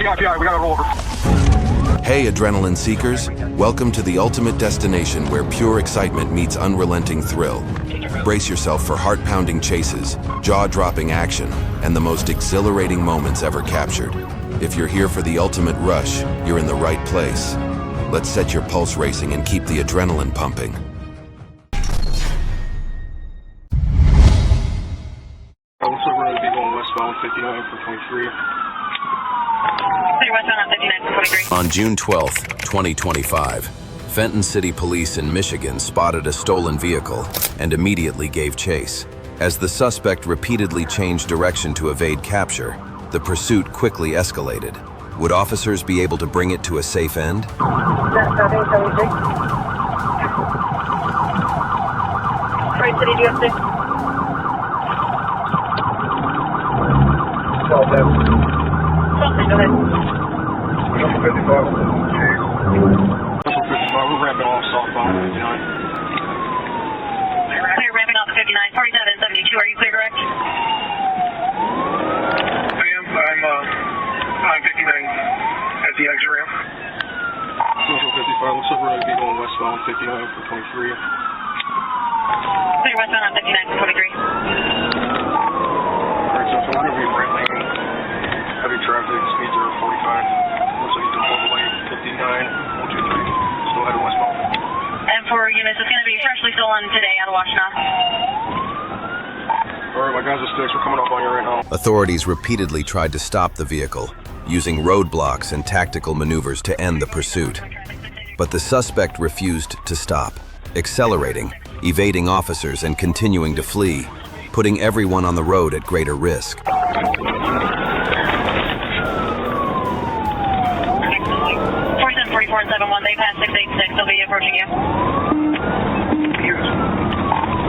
PI, we got a rollover. Hey, adrenaline seekers. Welcome to the ultimate destination where pure excitement meets unrelenting thrill. Brace yourself for heart-pounding chases, jaw-dropping action, and the most exhilarating moments ever captured. If you're here for the ultimate rush, you're in the right place. Let's set your pulse racing and keep the adrenaline pumping. Also, we're going to be going westbound 59 for 23. On June 12th, 2025, Fenton City Police in Michigan spotted a stolen vehicle and immediately gave chase. As the suspect repeatedly changed direction to evade capture, the pursuit quickly escalated. Would officers be able to bring it to a safe end? City, do you have to? Go ahead. 55, we're ramping off southbound 59. Clear, ramping off 59, 4772, are you clear direct? Ma'am, I'm 59 at the exit ramp. Social 55, looks like we're going to be going westbound 59 for 23. Clear westbound on 59 for 23. Alright, so we're going to be ramping heavy traffic, speeds are 45. Looks like it's in focal lane 59, 123. Still headed westbound. And for units, it's going to be freshly stolen today out of Washington. Alright, my guys are sticks, we're coming up on you right now. Authorities repeatedly tried to stop the vehicle, using roadblocks and tactical maneuvers to end the pursuit. But the suspect refused to stop, accelerating, evading officers and continuing to flee, putting everyone on the road at greater risk. 474471, they passed 686, they'll be approaching you.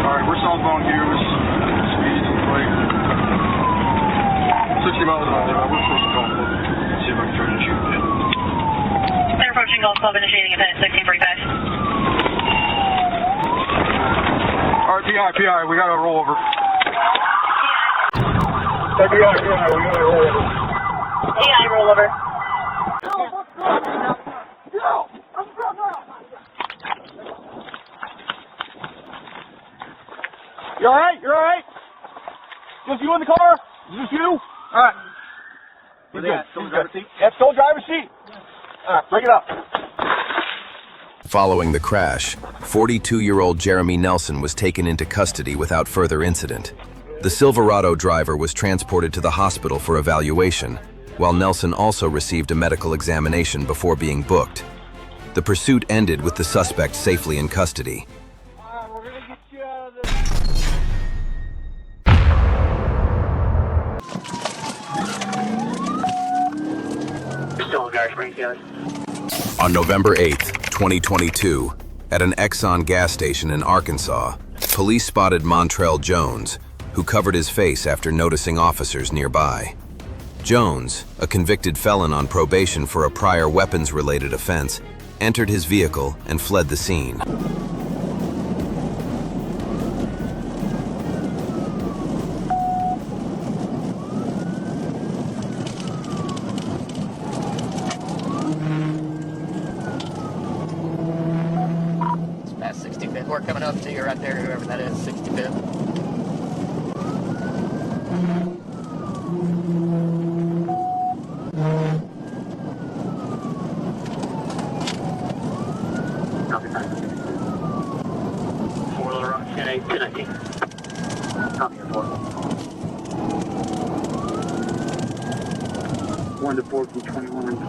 Alright, we're southbound Hughes. Speed right 60 miles an hour. We're supposed to go. See if I can try to shoot it. They're approaching Golf Club, initiating a pin at 1645. Alright, PI, we got a rollover. PI, we got a rollover. PI rollover. You alright? You're alright? Just you in the car? Is this you? Alright. He's good. Still driver's seat? Yeah, still driver's seat. Alright, bring it up. Following the crash, 42-year-old Jeremy Nelson was taken into custody without further incident. The Silverado driver was transported to the hospital for evaluation, while Nelson also received a medical examination before being booked. The pursuit ended with the suspect safely in custody. We're gonna get you out of this. Still in Garage Springs, guys. On November 8th, 2022, at an Exxon gas station in Arkansas, police spotted Montrell Jones, who covered his face after noticing officers nearby. Jones, a convicted felon on probation for a prior weapons-related offense, entered his vehicle and fled the scene. It's past 65th. We're coming up to you right there, whoever that is, 65th. Copy your 4. 1 to 4, 21 and 2.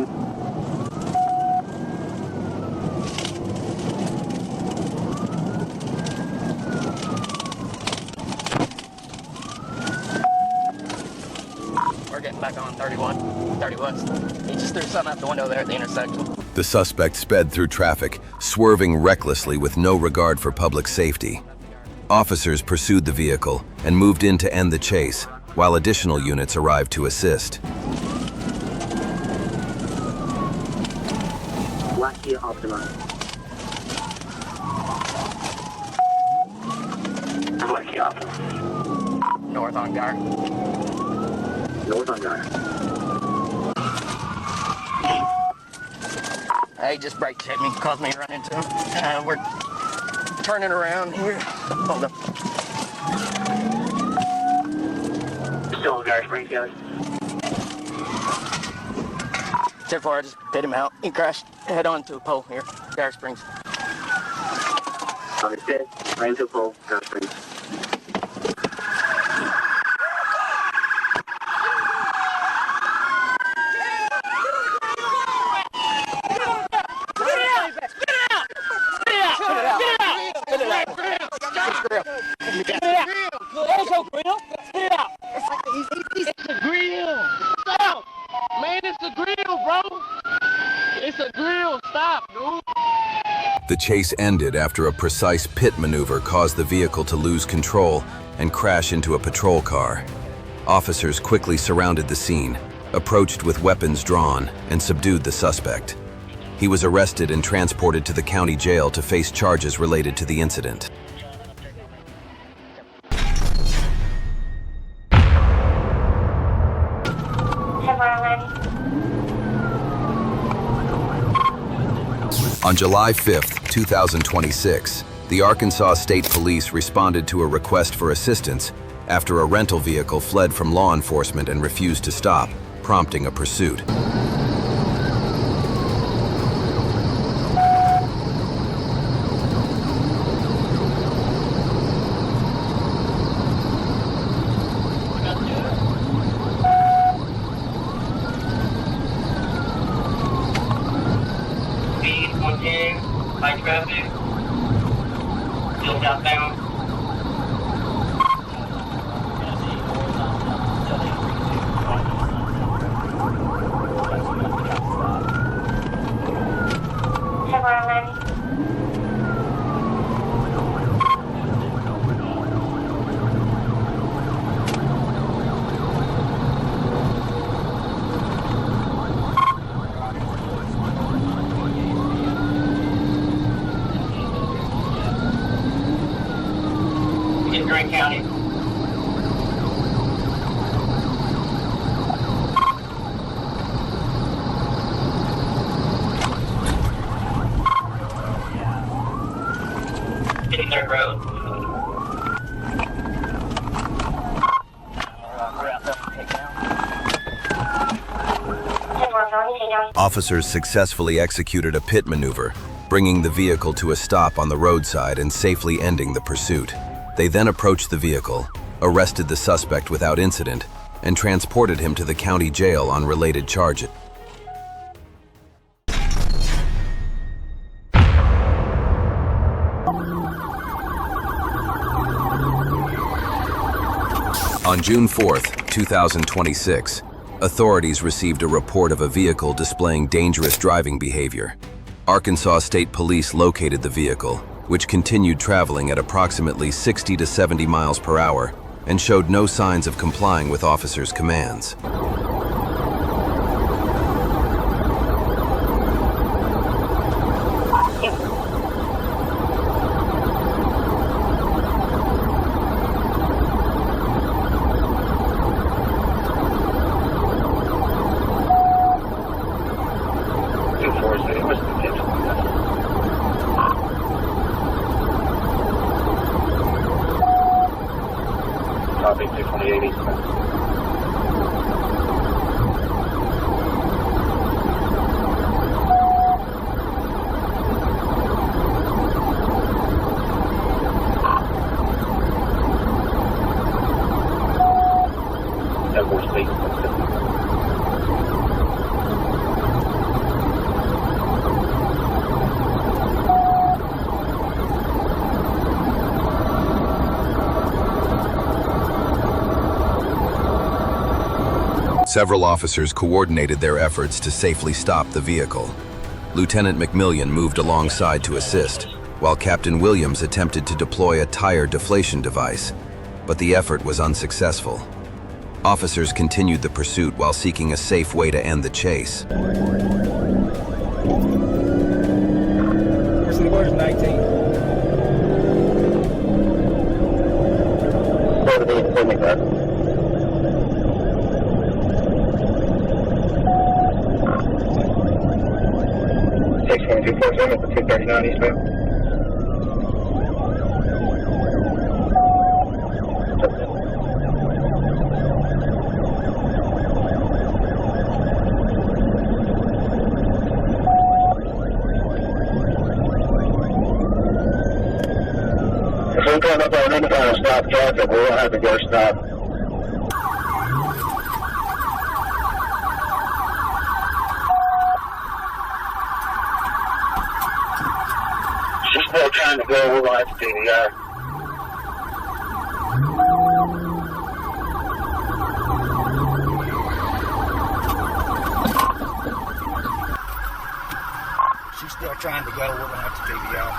We're getting back on 31, 30 West. He just threw something out the window there at the intersection. The suspect sped through traffic, swerving recklessly with no regard for public safety. Officers pursued the vehicle and moved in to end the chase, while additional units arrived to assist. Black Kia Optima. Black Kia Optima. North on Gar. North on Gar. He just braked hit me, caused me to run into him. We're turning around here. Hold up. Still in Garage Springs, guys. Therefore, I just hit him out. He crashed head on to a pole here, Garage Springs. Understood. Ran into a pole, Garage Springs. The chase ended after a precise pit maneuver caused the vehicle to lose control and crash into a patrol car. Officers quickly surrounded the scene, approached with weapons drawn, and subdued the suspect. He was arrested and transported to the county jail to face charges related to the incident. On July 5th, 2026, the Arkansas State Police responded to a request for assistance after a rental vehicle fled from law enforcement and refused to stop, prompting a pursuit. High traffic, still southbound. Grant County. Hitting their road. Officers successfully executed a pit maneuver, bringing the vehicle to a stop on the roadside and safely ending the pursuit. They then approached the vehicle, arrested the suspect without incident, and transported him to the county jail on related charges. On June 4th, 2026, authorities received a report of a vehicle displaying dangerous driving behavior. Arkansas State Police located the vehicle, which continued traveling at approximately 60 to 70 miles per hour and showed no signs of complying with officers' commands. Copy, 680. That more speed. Several officers coordinated their efforts to safely stop the vehicle. Lieutenant McMillian moved alongside to assist, while Captain Williams attempted to deploy a tire deflation device, but the effort was unsuccessful. Officers continued the pursuit while seeking a safe way to end the chase. Where's 19? 247 at the 239 eastbound. If we're going up on any kind of stop traffic, we'll have to go stop. She's still trying to go, we're going to have to DVR. She's still trying to go. We're going to have to DVR.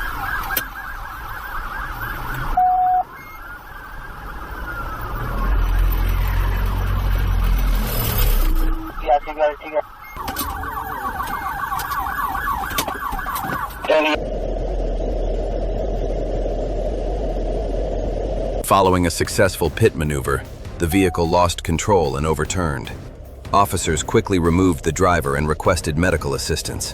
Yeah, you got it. Following a successful pit maneuver, the vehicle lost control and overturned. Officers quickly removed the driver and requested medical assistance.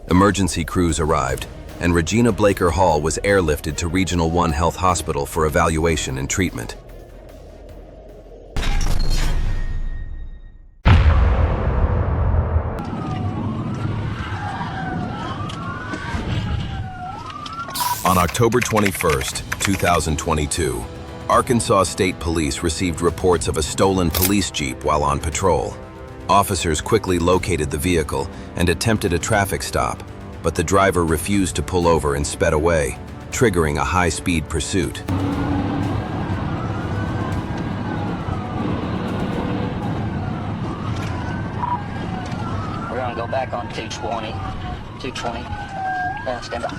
Emergency crews arrived, and Regina Blaker Hall was airlifted to Regional 1 Health Hospital for evaluation and treatment. On October 21st, 2022, Arkansas State Police received reports of a stolen police jeep while on patrol. Officers quickly located the vehicle and attempted a traffic stop, but the driver refused to pull over and sped away, triggering a high-speed pursuit. We're gonna go back on 220. 220. Stand by.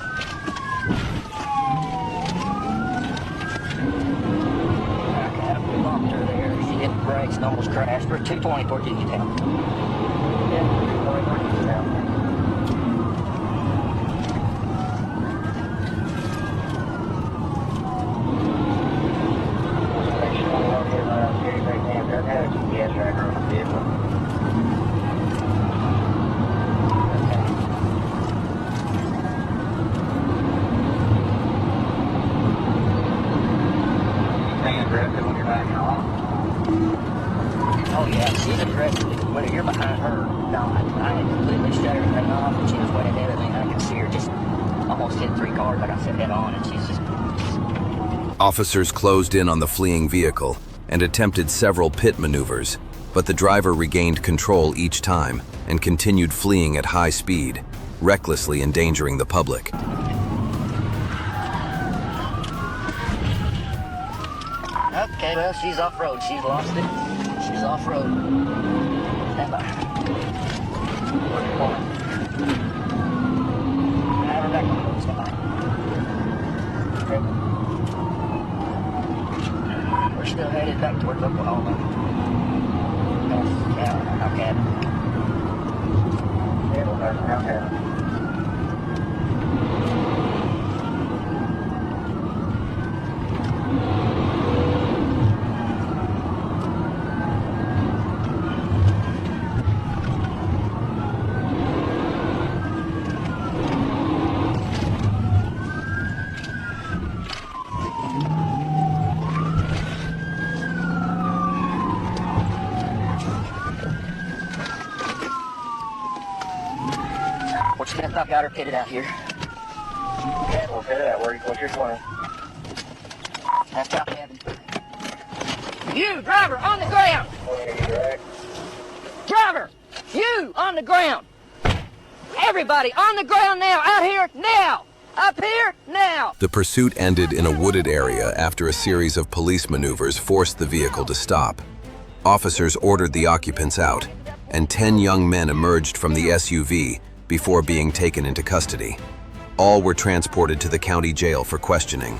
We bumped her there. She hit the brakes and almost crashed. We're 220 towards Uniontown. Yeah, 220 towards Uniontown. Oh yeah, she's aggressive. Whether you're behind her or not, I had completely shut everything off and she was way ahead of me. I could see her just almost hit 3 cars, like I said, head on, and she's just... Officers closed in on the fleeing vehicle and attempted several pit maneuvers, but the driver regained control each time and continued fleeing at high speed, recklessly endangering the public. Okay, well, she's off-road. She's lost it. She's off-road. Stand by. Have her back on the road. Stand by. Okay. We're still headed back towards Oklahoma. Yeah, okay. Yeah, we'll go now, okay. Smith, I've got her pitted out here. Yeah, we'll fit it out. What's your plan? That's out, Kevin. You, driver, on the ground! Driver, you, on the ground! Everybody, on the ground now, out here, now! Up here, now! The pursuit ended in a wooded area after a series of police maneuvers forced the vehicle to stop. Officers ordered the occupants out, and 10 young men emerged from the SUV before being taken into custody. All were transported to the county jail for questioning.